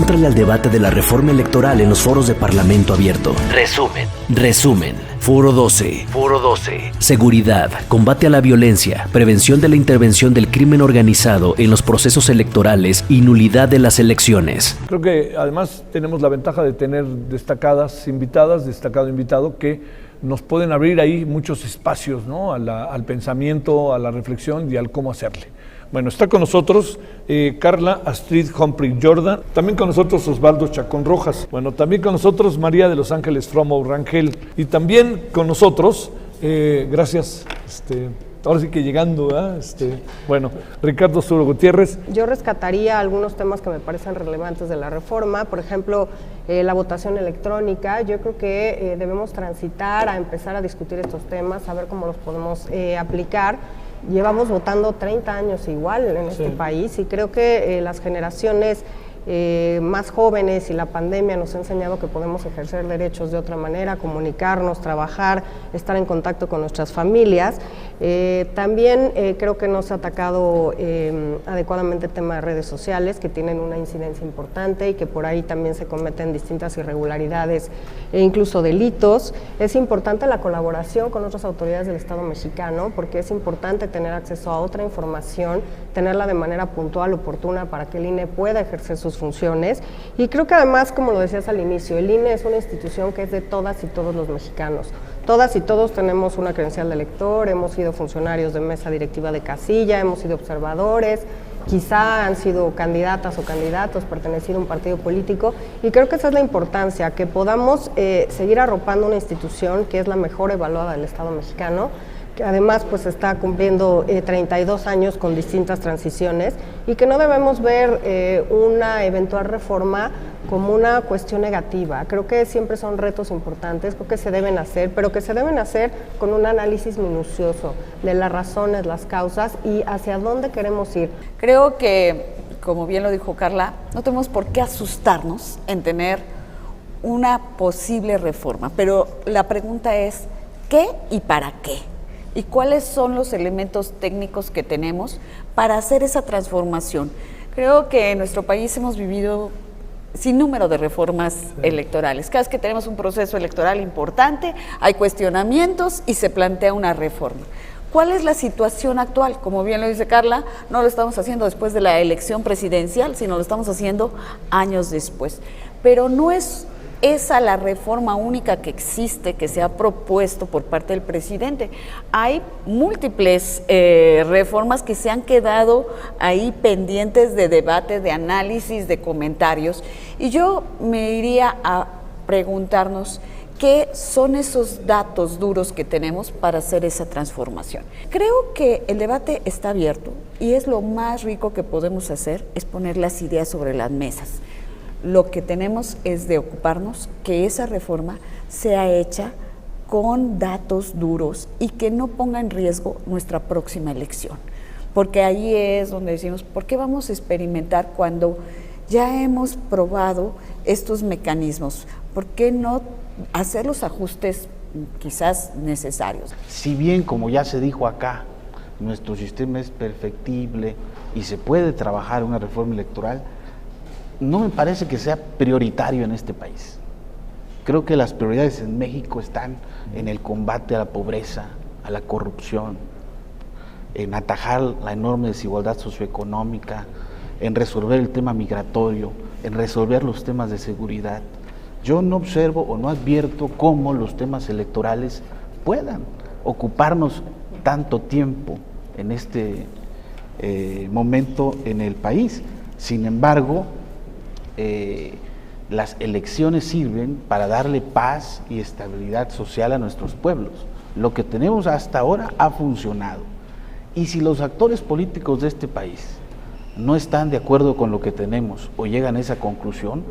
Éntrale al debate de la reforma electoral en los foros de Parlamento Abierto. Resumen. Foro 12. Seguridad, combate a la violencia, prevención de la intervención del crimen organizado en los procesos electorales y nulidad de las elecciones. Creo que además tenemos la ventaja de tener destacado invitado que nos pueden abrir ahí muchos espacios, ¿no? Al pensamiento, a la reflexión y al cómo hacerle. Bueno, está con nosotros Carla Astrid Humphrey Jordan, también con nosotros Osvaldo Chacón Rojas, bueno, también con nosotros María de los Ángeles Fromo Rangel, y también con nosotros, gracias, ahora sí que llegando, bueno, Ricardo Suro Gutiérrez. Yo rescataría algunos temas que me parecen relevantes de la reforma, por ejemplo, la votación electrónica. Yo creo que debemos transitar a empezar a discutir estos temas, a ver cómo los podemos aplicar. Llevamos votando 30 años igual en este país y creo que las generaciones más jóvenes y la pandemia nos ha enseñado que podemos ejercer derechos de otra manera, comunicarnos, trabajar, estar en contacto con nuestras familias. También creo que no se ha atacado adecuadamente el tema de redes sociales, que tienen una incidencia importante y que por ahí también se cometen distintas irregularidades e incluso delitos. Es importante la colaboración con otras autoridades del Estado mexicano, porque es importante tener acceso a otra información, tenerla de manera puntual, oportuna, para que el INE pueda ejercer sus funciones. Y creo que además, como lo decías al inicio, el INE es una institución que es de todas y todos los mexicanos. Todas y todos tenemos una credencial de elector, hemos sido funcionarios de mesa directiva de casilla, hemos sido observadores, quizá han sido candidatas o candidatos, pertenecido a un partido político, y creo que esa es la importancia, que podamos seguir arropando una institución que es la mejor evaluada del Estado mexicano, que además pues está cumpliendo 32 años con distintas transiciones, y que no debemos ver una eventual reforma como una cuestión negativa. Creo que siempre son retos importantes, creo que se deben hacer, pero que se deben hacer con un análisis minucioso de las razones, las causas y hacia dónde queremos ir. Creo que, como bien lo dijo Carla, no tenemos por qué asustarnos en tener una posible reforma, pero la pregunta es, ¿qué y para qué? ¿Y cuáles son los elementos técnicos que tenemos para hacer esa transformación? Creo que en nuestro país hemos vivido sin número de reformas electorales. Cada vez que tenemos un proceso electoral importante, hay cuestionamientos y se plantea una reforma. ¿Cuál es la situación actual? Como bien lo dice Carla, no lo estamos haciendo después de la elección presidencial, sino lo estamos haciendo años después. Pero no es esa la reforma única que existe, que se ha propuesto por parte del presidente. Hay múltiples reformas que se han quedado ahí pendientes de debate, de análisis, de comentarios. Y yo me iría a preguntarnos qué son esos datos duros que tenemos para hacer esa transformación. Creo que el debate está abierto y es lo más rico que podemos hacer, es poner las ideas sobre las mesas. Lo que tenemos es de ocuparnos que esa reforma sea hecha con datos duros y que no ponga en riesgo nuestra próxima elección. Porque ahí es donde decimos, ¿por qué vamos a experimentar cuando ya hemos probado estos mecanismos? ¿Por qué no hacer los ajustes quizás necesarios? Si bien, como ya se dijo acá, nuestro sistema es perfectible y se puede trabajar una reforma electoral, no me parece que sea prioritario en este país. Creo que las prioridades en México están en el combate a la pobreza, a la corrupción, en atajar la enorme desigualdad socioeconómica, en resolver el tema migratorio, en resolver los temas de seguridad. Yo no observo o no advierto cómo los temas electorales puedan ocuparnos tanto tiempo en este momento en el país. Sin embargo, las elecciones sirven para darle paz y estabilidad social a nuestros pueblos. Lo que tenemos hasta ahora ha funcionado. Y si los actores políticos de este país no están de acuerdo con lo que tenemos o llegan a esa conclusión,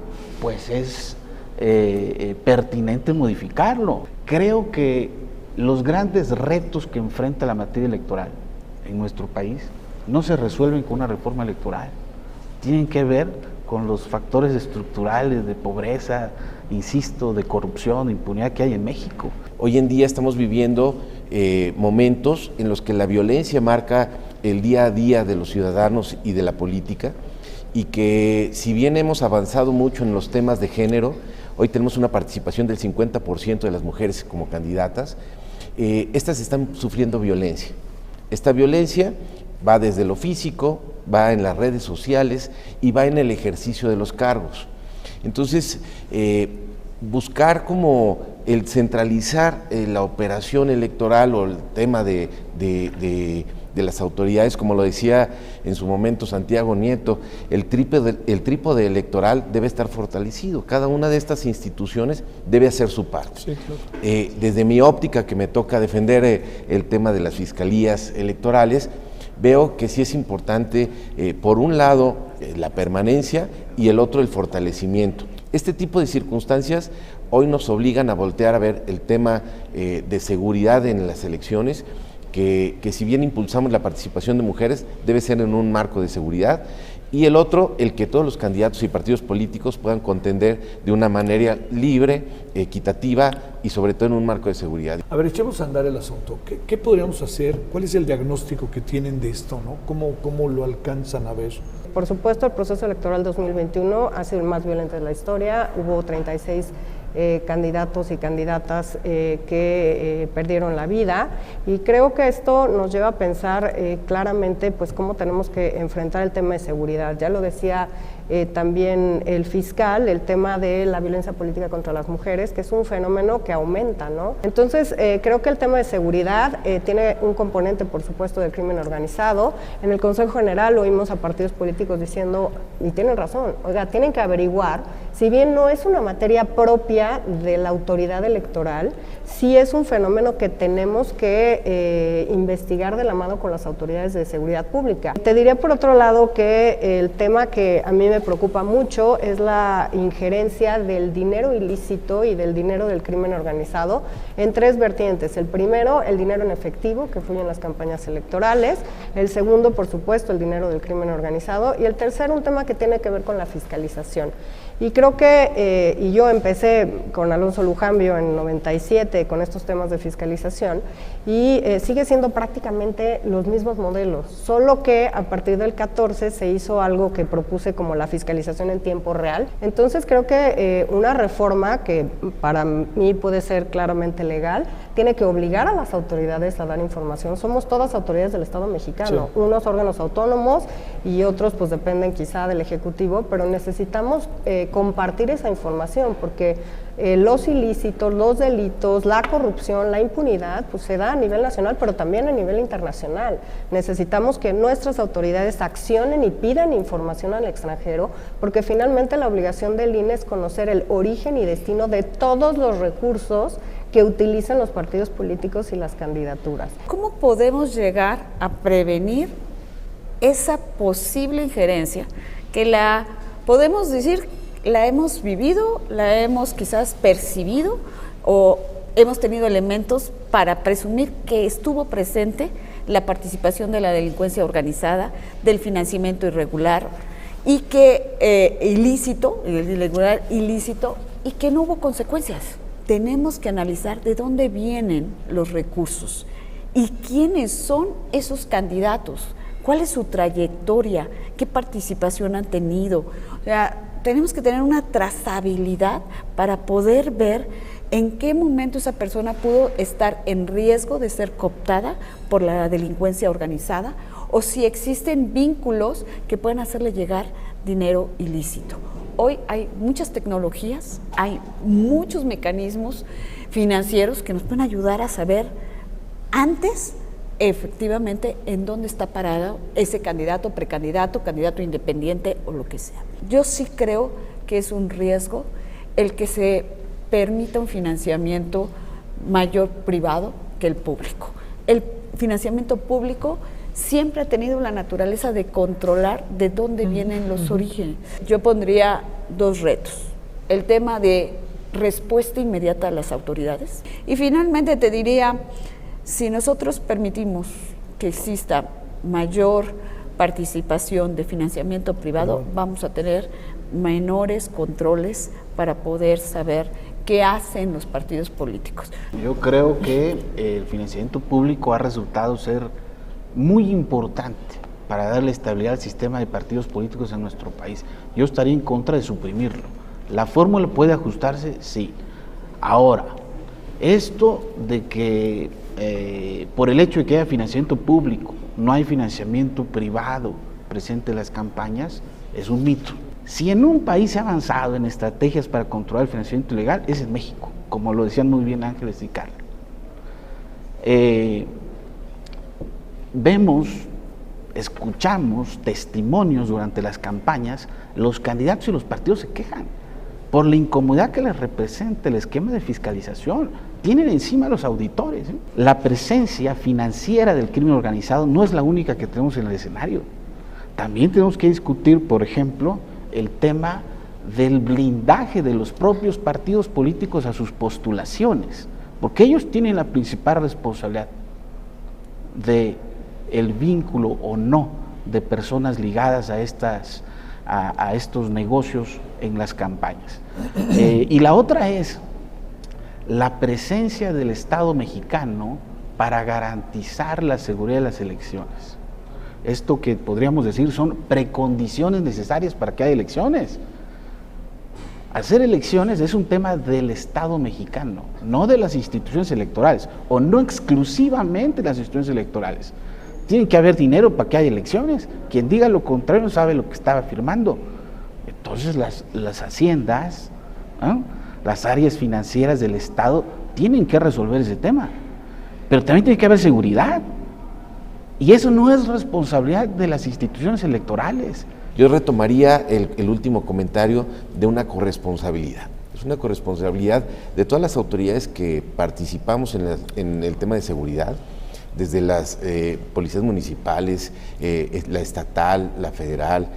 pues es pertinente modificarlo. Creo que los grandes retos que enfrenta la materia electoral en nuestro país no se resuelven con una reforma electoral. Tienen que ver con los factores estructurales de pobreza, insisto, de corrupción, de impunidad que hay en México. Hoy en día estamos viviendo momentos en los que la violencia marca el día a día de los ciudadanos y de la política, y que si bien hemos avanzado mucho en los temas de género, hoy tenemos una participación del 50% de las mujeres como candidatas, estas están sufriendo violencia. Esta violencia va desde lo físico, va en las redes sociales y va en el ejercicio de los cargos. Entonces, buscar como el centralizar la operación electoral o el tema de las autoridades, como lo decía en su momento Santiago Nieto, el trípode electoral debe estar fortalecido. Cada una de estas instituciones debe hacer su parte. Sí, claro. Desde mi óptica, que me toca defender el tema de las fiscalías electorales, veo que sí es importante, por un lado, la permanencia y el otro, el fortalecimiento. Este tipo de circunstancias hoy nos obligan a voltear a ver el tema de seguridad en las elecciones, que si bien impulsamos la participación de mujeres, debe ser en un marco de seguridad, y el otro, el que todos los candidatos y partidos políticos puedan contender de una manera libre, equitativa y sobre todo en un marco de seguridad. A ver, echemos a andar el asunto. ¿Qué podríamos hacer? ¿Cuál es el diagnóstico que tienen de esto, ¿no? ¿Cómo lo alcanzan a ver? Por supuesto, el proceso electoral 2021 ha sido el más violento de la historia. Hubo 36 candidatos y candidatas que perdieron la vida, y creo que esto nos lleva a pensar claramente pues cómo tenemos que enfrentar el tema de seguridad. Ya lo decía también el fiscal, el tema de la violencia política contra las mujeres, que es un fenómeno que aumenta, ¿no? Entonces, creo que el tema de seguridad tiene un componente, por supuesto, del crimen organizado. En el Consejo General oímos a partidos políticos diciendo, y tienen razón, oiga, tienen que averiguar, si bien no es una materia propia de la autoridad electoral, sí es un fenómeno que tenemos que investigar de la mano con las autoridades de seguridad pública. Te diría, por otro lado, que el tema que a mí me preocupa mucho es la injerencia del dinero ilícito y del dinero del crimen organizado en tres vertientes. El primero, el dinero en efectivo que fluye en las campañas electorales. El segundo, por supuesto, el dinero del crimen organizado. Y el tercero, un tema que tiene que ver con la fiscalización. Y creo que, y yo empecé con Alonso Lujambio en 97 con estos temas de fiscalización, y sigue siendo prácticamente los mismos modelos, solo que a partir del 14 se hizo algo que propuse como la fiscalización en tiempo real. Entonces creo que una reforma que para mí puede ser claramente legal, tiene que obligar a las autoridades a dar información. Somos todas autoridades del Estado mexicano, sí, unos órganos autónomos y otros pues dependen quizá del Ejecutivo, pero necesitamos compartir esa información, porque los ilícitos, los delitos, la corrupción, la impunidad, pues se da a nivel nacional, pero también a nivel internacional. Necesitamos que nuestras autoridades accionen y pidan información al extranjero, porque finalmente la obligación del INE es conocer el origen y destino de todos los recursos que utilizan los partidos políticos y las candidaturas. ¿Cómo podemos llegar a prevenir esa posible injerencia que la podemos decir la hemos vivido, la hemos quizás percibido o hemos tenido elementos para presumir que estuvo presente la participación de la delincuencia organizada, del financiamiento irregular y que ilícito, irregular, ilícito, y que no hubo consecuencias? Tenemos que analizar de dónde vienen los recursos y quiénes son esos candidatos, cuál es su trayectoria, qué participación han tenido. O sea, tenemos que tener una trazabilidad para poder ver en qué momento esa persona pudo estar en riesgo de ser cooptada por la delincuencia organizada o si existen vínculos que pueden hacerle llegar dinero ilícito. Hoy hay muchas tecnologías, hay muchos mecanismos financieros que nos pueden ayudar a saber antes efectivamente en dónde está parado ese candidato, precandidato, candidato independiente o lo que sea. Yo sí creo que es un riesgo el que se permita un financiamiento mayor privado que el público. El financiamiento público siempre ha tenido la naturaleza de controlar de dónde vienen los orígenes. Yo pondría dos retos. El tema de respuesta inmediata a las autoridades. Y finalmente te diría, si nosotros permitimos que exista mayor participación de financiamiento privado, vamos a tener menores controles para poder saber qué hacen los partidos políticos. Yo creo que el financiamiento público ha resultado ser muy importante para darle estabilidad al sistema de partidos políticos en nuestro país. Yo estaría en contra de suprimirlo. ¿La fórmula puede ajustarse? Sí. Ahora, esto de que por el hecho de que haya financiamiento público, no hay financiamiento privado presente en las campañas, es un mito. Si en un país se ha avanzado en estrategias para controlar el financiamiento ilegal, es en México, como lo decían muy bien Ángeles y Carla. Vemos, escuchamos testimonios durante las campañas, los candidatos y los partidos se quejan por la incomodidad que les representa el esquema de fiscalización. Tienen encima a los auditores. La presencia financiera del crimen organizado no es la única que tenemos en el escenario. También tenemos que discutir, por ejemplo, el tema del blindaje de los propios partidos políticos a sus postulaciones, porque ellos tienen la principal responsabilidad de el vínculo o no de personas ligadas a estos negocios en las campañas. Y la otra es la presencia del Estado mexicano para garantizar la seguridad de las elecciones. Esto que podríamos decir son precondiciones necesarias para que haya elecciones. Hacer elecciones es un tema del Estado mexicano, no de las instituciones electorales, o no exclusivamente las instituciones electorales. Tiene que haber dinero para que haya elecciones. Quien diga lo contrario no sabe lo que está afirmando. Entonces las haciendas, ¿no?, las áreas financieras del Estado tienen que resolver ese tema. Pero también tiene que haber seguridad. Y eso no es responsabilidad de las instituciones electorales. Yo retomaría el último comentario de una corresponsabilidad. Es una corresponsabilidad de todas las autoridades que participamos en el tema de seguridad, desde las policías municipales, la estatal, la federal.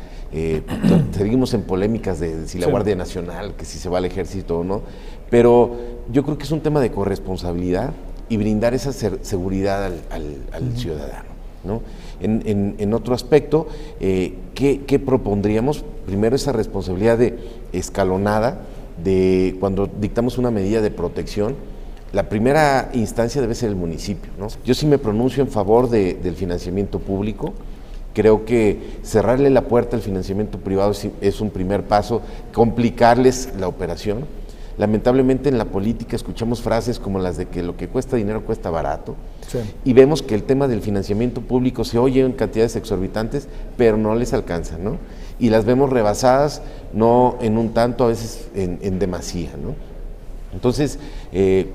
Seguimos en polémicas de si la Guardia Nacional, que si se va al ejército o no, pero yo creo que es un tema de corresponsabilidad y brindar esa seguridad al ciudadano, ¿no? En otro aspecto, ¿qué propondríamos? Primero, esa responsabilidad de escalonada, de cuando dictamos una medida de protección, la primera instancia debe ser el municipio, ¿no? Yo sí me pronuncio en favor del financiamiento público. Creo que cerrarle la puerta al financiamiento privado es un primer paso, complicarles la operación. Lamentablemente en la política escuchamos frases como las de que lo que cuesta dinero cuesta barato, sí, y vemos que el tema del financiamiento público se oye en cantidades exorbitantes, pero no les alcanza, ¿no? Y las vemos rebasadas, no en un tanto, a veces en demasía, ¿no? Entonces,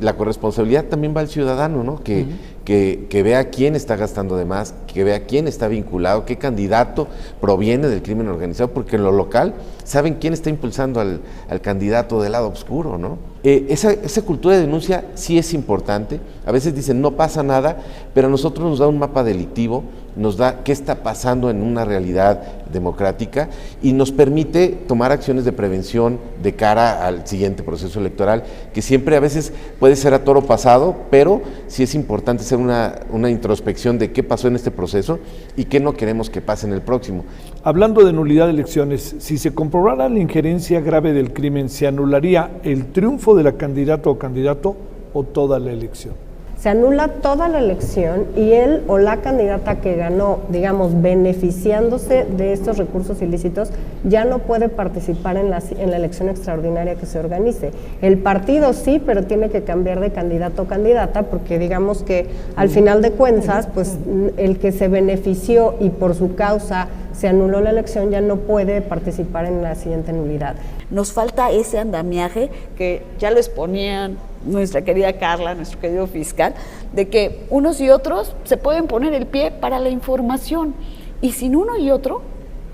la corresponsabilidad también va al ciudadano, ¿no? Que vea quién está gastando de más, que vea quién está vinculado, qué candidato proviene del crimen organizado, porque en lo local saben quién está impulsando al candidato del lado oscuro, ¿no? Esa cultura de denuncia sí es importante. A veces dicen no pasa nada, pero a nosotros nos da un mapa delictivo, nos da qué está pasando en una realidad democrática y nos permite tomar acciones de prevención de cara al siguiente proceso electoral, que siempre a veces puede ser a toro pasado, pero sí es importante hacer una introspección de qué pasó en este proceso y qué no queremos que pase en el próximo. Hablando de nulidad de elecciones, si se comprobara la injerencia grave del crimen, ¿se anularía el triunfo de la candidata o candidato o toda la elección? Se anula toda la elección y él o la candidata que ganó, digamos, beneficiándose de estos recursos ilícitos, ya no puede participar en la elección extraordinaria que se organice. El partido sí, pero tiene que cambiar de candidato o candidata, porque digamos que al final de cuentas, pues el que se benefició y por su causa se anuló la elección ya no puede participar en la siguiente nulidad. Nos falta ese andamiaje que ya lo exponían nuestra querida Carla, nuestro querido fiscal, de que unos y otros se pueden poner el pie para la información y sin uno y otro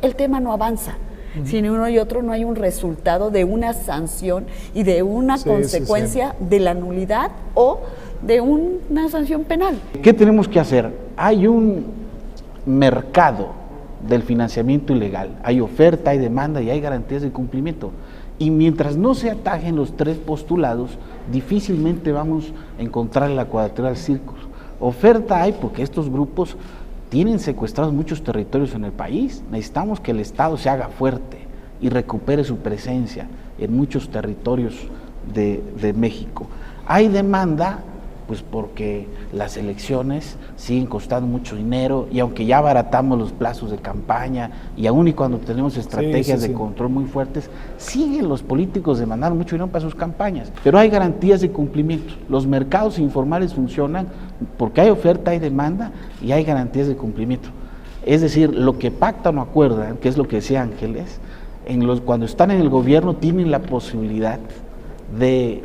el tema no avanza. Sin uno y otro no hay un resultado de una sanción y de una consecuencia de la nulidad o de una sanción penal. ¿Qué tenemos que hacer? Hay un mercado del financiamiento ilegal, hay oferta, hay demanda y hay garantías de cumplimiento. Y mientras no se atajen los tres postulados, difícilmente vamos a encontrar la cuadratura del círculo. Oferta hay porque estos grupos tienen secuestrados muchos territorios en el país. Necesitamos que el Estado se haga fuerte y recupere su presencia en muchos territorios de México. Hay demanda Pues porque las elecciones siguen costando mucho dinero y aunque ya abaratamos los plazos de campaña y aún y cuando tenemos estrategias de control muy fuertes, siguen los políticos demandando mucho dinero para sus campañas. Pero hay garantías de cumplimiento. Los mercados informales funcionan porque hay oferta, hay demanda y hay garantías de cumplimiento. Es decir, lo que pactan o acuerdan, que es lo que decía Ángeles, cuando están en el gobierno tienen la posibilidad de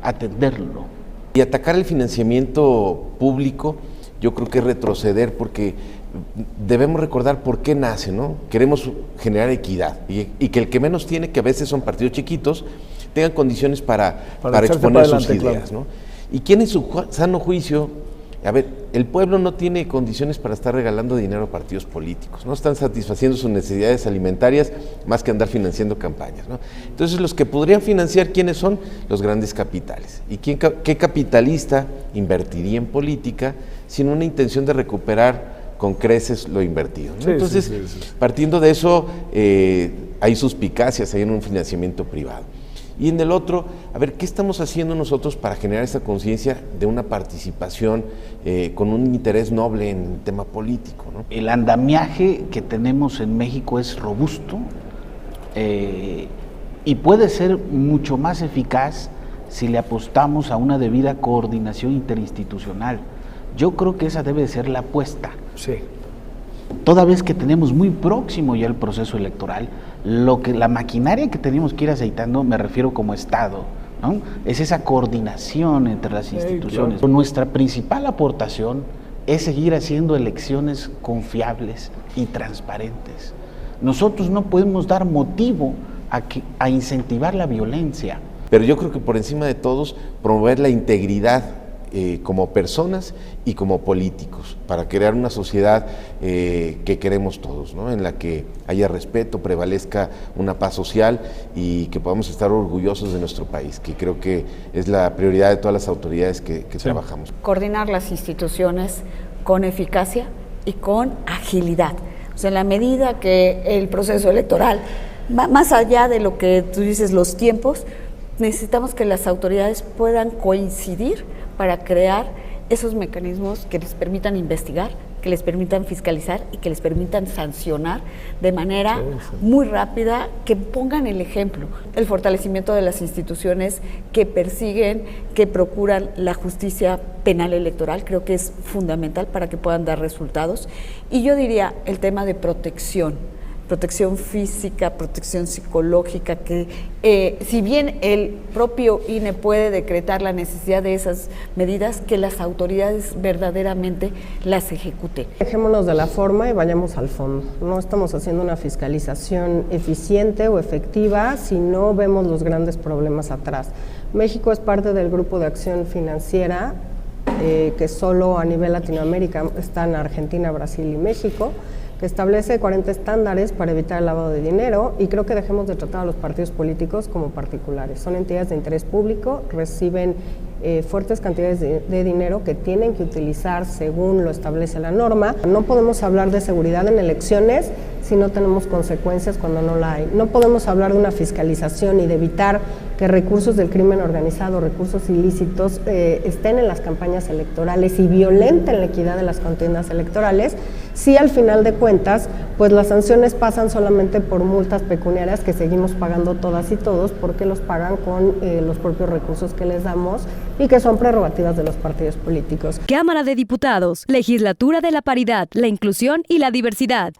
atenderlo. Y atacar el financiamiento público yo creo que es retroceder, porque debemos recordar por qué nace, ¿no? Queremos generar equidad y que el que menos tiene, que a veces son partidos chiquitos, tengan condiciones para exponer sus ideas, ¿no? Y quien en su sano juicio, a ver, el pueblo no tiene condiciones para estar regalando dinero a partidos políticos, no están satisfaciendo sus necesidades alimentarias más que andar financiando campañas, ¿no? Entonces los que podrían financiar, ¿quiénes son? Los grandes capitales. ¿Y qué capitalista invertiría en política sin una intención de recuperar con creces lo invertido, ¿no? Entonces, partiendo de eso, hay suspicacias ahí en un financiamiento privado. Y en el otro, a ver, ¿qué estamos haciendo nosotros para generar esa conciencia de una participación con un interés noble en el tema político, ¿no? El andamiaje que tenemos en México es robusto y puede ser mucho más eficaz si le apostamos a una debida coordinación interinstitucional. Yo creo que esa debe de ser la apuesta. Sí. Toda vez que tenemos muy próximo ya el proceso electoral, la maquinaria que tenemos que ir aceitando, me refiero como Estado, ¿no? Es esa coordinación entre las instituciones. Claro. Nuestra principal aportación es seguir haciendo elecciones confiables y transparentes. Nosotros no podemos dar motivo a incentivar la violencia. Pero yo creo que por encima de todos, promover la integridad como personas y como políticos, para crear una sociedad que queremos todos, ¿no? En la que haya respeto, prevalezca una paz social y que podamos estar orgullosos de nuestro país, que creo que es la prioridad de todas las autoridades que trabajamos. Coordinar las instituciones con eficacia y con agilidad. O sea, en la medida que el proceso electoral va más allá de lo que tú dices, los tiempos, necesitamos que las autoridades puedan coincidir para crear esos mecanismos que les permitan investigar, que les permitan fiscalizar y que les permitan sancionar de manera muy rápida, que pongan el ejemplo. El fortalecimiento de las instituciones que persiguen, que procuran la justicia penal electoral, creo que es fundamental para que puedan dar resultados. Y yo diría el tema de protección física, protección psicológica, que si bien el propio INE puede decretar la necesidad de esas medidas, que las autoridades verdaderamente las ejecuten. Dejémonos de la forma y vayamos al fondo. No estamos haciendo una fiscalización eficiente o efectiva si no vemos los grandes problemas atrás. México es parte del Grupo de Acción Financiera, que solo a nivel Latinoamérica están Argentina, Brasil y México, que establece 40 estándares para evitar el lavado de dinero, y creo que dejemos de tratar a los partidos políticos como particulares. Son entidades de interés público, reciben fuertes cantidades de dinero que tienen que utilizar según lo establece la norma. No podemos hablar de seguridad en elecciones si no tenemos consecuencias cuando no la hay. No podemos hablar de una fiscalización y de evitar que recursos del crimen organizado, recursos ilícitos, estén en las campañas electorales y violenten la equidad de las contiendas electorales, si al final de cuentas, pues las sanciones pasan solamente por multas pecuniarias que seguimos pagando todas y todos, porque los pagan con los propios recursos que les damos y que son prerrogativas de los partidos políticos. Cámara de Diputados, Legislatura de la Paridad, la Inclusión y la Diversidad.